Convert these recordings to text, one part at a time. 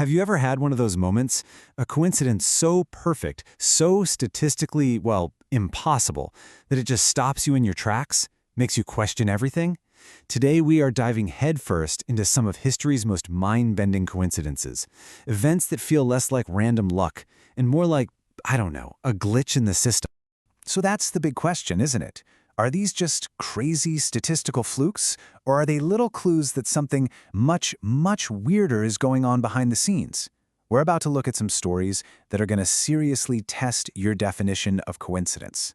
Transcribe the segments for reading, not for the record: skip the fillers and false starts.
Have you ever had one of those moments? A coincidence so perfect, so statistically, well, impossible, that it just stops you in your tracks? Makes you question everything? Today we are diving headfirst into some of history's most mind-bending coincidences. Events that feel less like random luck and more like, I don't know, a glitch in the system. So that's the big question, isn't it? Are these just crazy statistical flukes, or are they little clues that something much, much weirder is going on behind the scenes? We're about to look at some stories that are going to seriously test your definition of coincidence.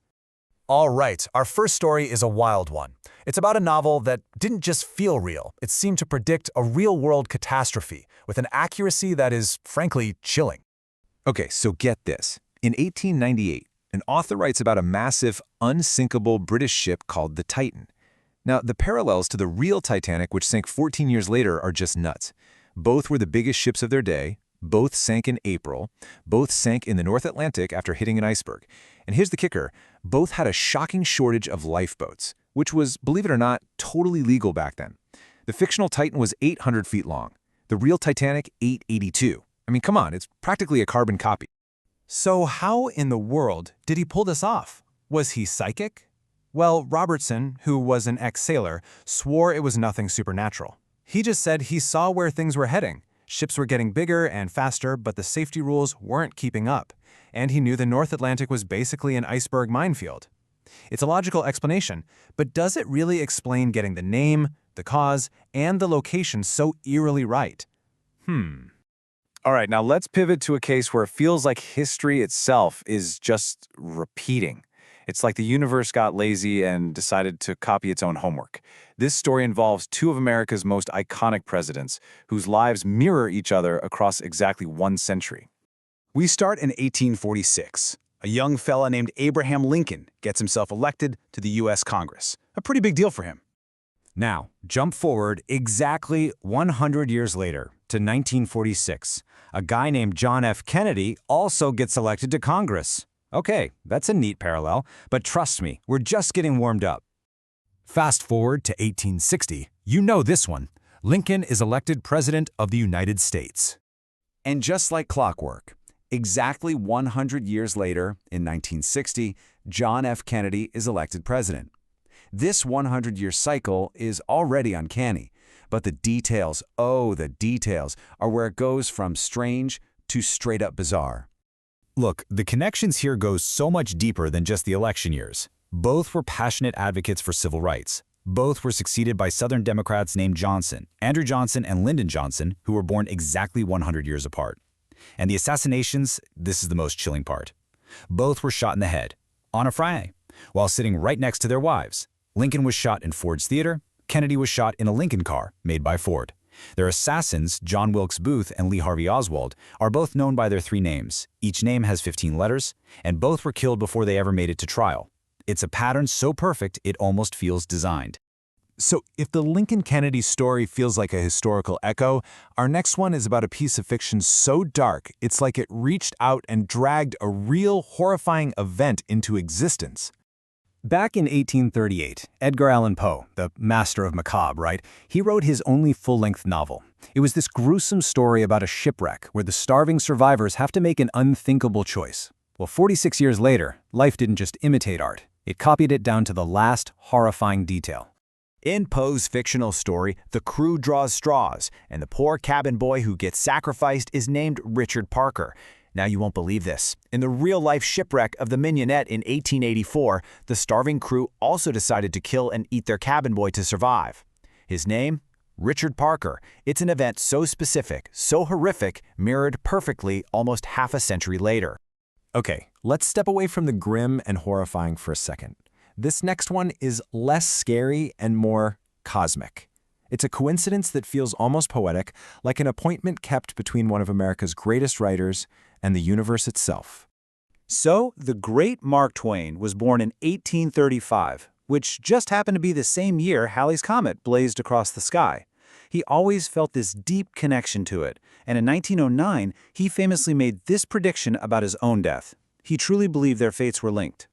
All right, our first story is a wild one. It's about a novel that didn't just feel real, it seemed to predict a real-world catastrophe with an accuracy that is, frankly, chilling. Okay, so get this. In 1898, an author writes about a massive, unsinkable British ship called the Titan. Now, the parallels to the real Titanic, which sank 14 years later, are just nuts. Both were the biggest ships of their day, both sank in April, both sank in the North Atlantic after hitting an iceberg. And here's the kicker, both had a shocking shortage of lifeboats, which was, believe it or not, totally legal back then. The fictional Titan was 800 feet long, the real Titanic 882. I mean, come on, it's practically a carbon copy. So how in the world did he pull this off? Was he psychic? Well, Robertson, who was an ex-sailor, swore it was nothing supernatural. He just said he saw where things were heading. Ships were getting bigger and faster, but the safety rules weren't keeping up. And he knew the North Atlantic was basically an iceberg minefield. It's a logical explanation, but does it really explain getting the name, the cause, and the location so eerily right? All right, now let's pivot to a case where it feels like history itself is just repeating. It's like the universe got lazy and decided to copy its own homework. This story involves two of America's most iconic presidents, whose lives mirror each other across exactly one century. We start in 1846. A young fella named Abraham Lincoln gets himself elected to the U.S. Congress. A pretty big deal for him. Now, jump forward exactly 100 years later to 1946. A guy named John F. Kennedy also gets elected to Congress. Okay, that's a neat parallel, but trust me, we're just getting warmed up. Fast forward to 1860. You know this one. Lincoln is elected President of the United States. And just like clockwork, exactly 100 years later, in 1960, John F. Kennedy is elected president. This 100-year cycle is already uncanny, but the details, oh, the details, are where it goes from strange to straight-up bizarre. Look, the connections here go so much deeper than just the election years. Both were passionate advocates for civil rights. Both were succeeded by Southern Democrats named Johnson, Andrew Johnson and Lyndon Johnson, who were born exactly 100 years apart. And the assassinations, this is the most chilling part. Both were shot in the head, on a Friday, while sitting right next to their wives. Lincoln was shot in Ford's Theater, Kennedy was shot in a Lincoln car made by Ford. Their assassins, John Wilkes Booth and Lee Harvey Oswald, are both known by their three names. Each name has 15 letters, and both were killed before they ever made it to trial. It's a pattern so perfect it almost feels designed. So if the Lincoln-Kennedy story feels like a historical echo, our next one is about a piece of fiction so dark it's like it reached out and dragged a real, horrifying event into existence. Back in 1838, Edgar Allan Poe, the master of macabre, right? He wrote his only full-length novel. It was this gruesome story about a shipwreck where the starving survivors have to make an unthinkable choice. Well, 46 years later, life didn't just imitate art. It copied it down to the last horrifying detail. In Poe's fictional story, the crew draws straws, and the poor cabin boy who gets sacrificed is named Richard Parker. Now you won't believe this. In the real-life shipwreck of the Mignonette in 1884, the starving crew also decided to kill and eat their cabin boy to survive. His name? Richard Parker. It's an event so specific, so horrific, mirrored perfectly almost half a century later. Okay, let's step away from the grim and horrifying for a second. This next one is less scary and more cosmic. It's a coincidence that feels almost poetic, like an appointment kept between one of America's greatest writers and the universe itself. So, the great Mark Twain was born in 1835, which just happened to be the same year Halley's Comet blazed across the sky. He always felt this deep connection to it, and in 1909, he famously made this prediction about his own death. He truly believed their fates were linked.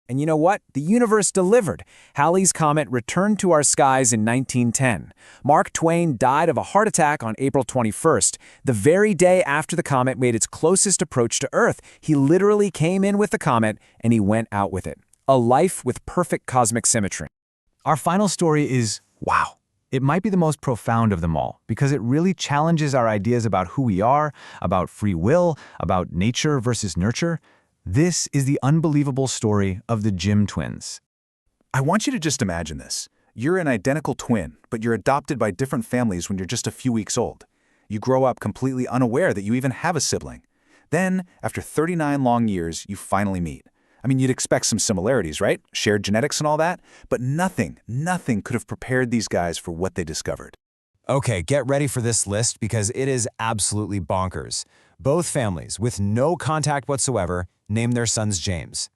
And you know what? The universe delivered. Halley's Comet returned to our skies in 1910. Mark Twain died of a heart attack on April 21st, the very day after the comet made its closest approach to Earth. He literally came in with the comet, and he went out with it. A life with perfect cosmic symmetry. Our final story is, wow. It might be the most profound of them all, because it really challenges our ideas about who we are, about free will, about nature versus nurture. This is the unbelievable story of the Jim twins. I want you to just imagine this. You're an identical twin, but you're adopted by different families when you're just a few weeks old. You grow up completely unaware that you even have a sibling. Then, after 39 long years, you finally meet. I mean, you'd expect some similarities, right? Shared genetics and all that, but nothing could have prepared these guys for what they discovered. Okay, get ready for this list because it is absolutely bonkers. Both families, with no contact whatsoever, named their sons James.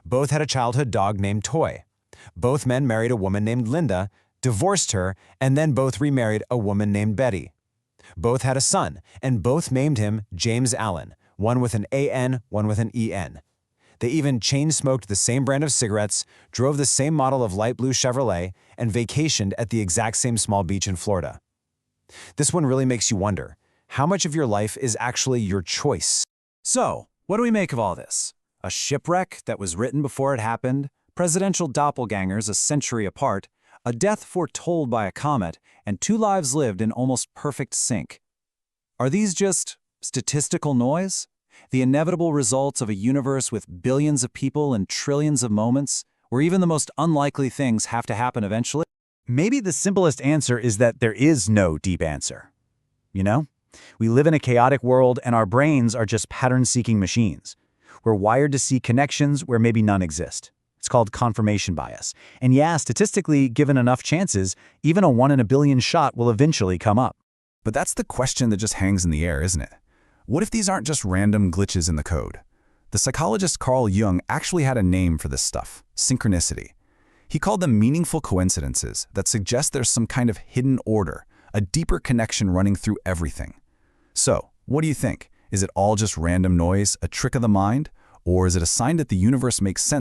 Both had a childhood dog named Toy. Both men married a woman named Linda, divorced her, and then both remarried a woman named Betty. Both had a son, and both named him James Allen, one with an A-N, one with an E-N. They even chain-smoked the same brand of cigarettes, drove the same model of light blue Chevrolet, and vacationed at the exact same small beach in Florida. This one really makes you wonder, how much of your life is actually your choice? So, what do we make of all this? A shipwreck that was written before it happened, presidential doppelgangers a century apart, a death foretold by a comet, and two lives lived in almost perfect sync. Are these just statistical noise? The inevitable results of a universe with billions of people and trillions of moments, where even the most unlikely things have to happen eventually? Maybe the simplest answer is that there is no deep answer. You know? We live in a chaotic world and our brains are just pattern-seeking machines. We're wired to see connections where maybe none exist. It's called confirmation bias. And yeah, statistically, given enough chances, even a 1 in a billion shot will eventually come up. But that's the question that just hangs in the air, isn't it? What if these aren't just random glitches in the code? The psychologist Carl Jung actually had a name for this stuff, synchronicity. He called them meaningful coincidences that suggest there's some kind of hidden order, a deeper connection running through everything. So, what do you think? Is it all just random noise, a trick of the mind? Or is it a sign that the universe makes sense?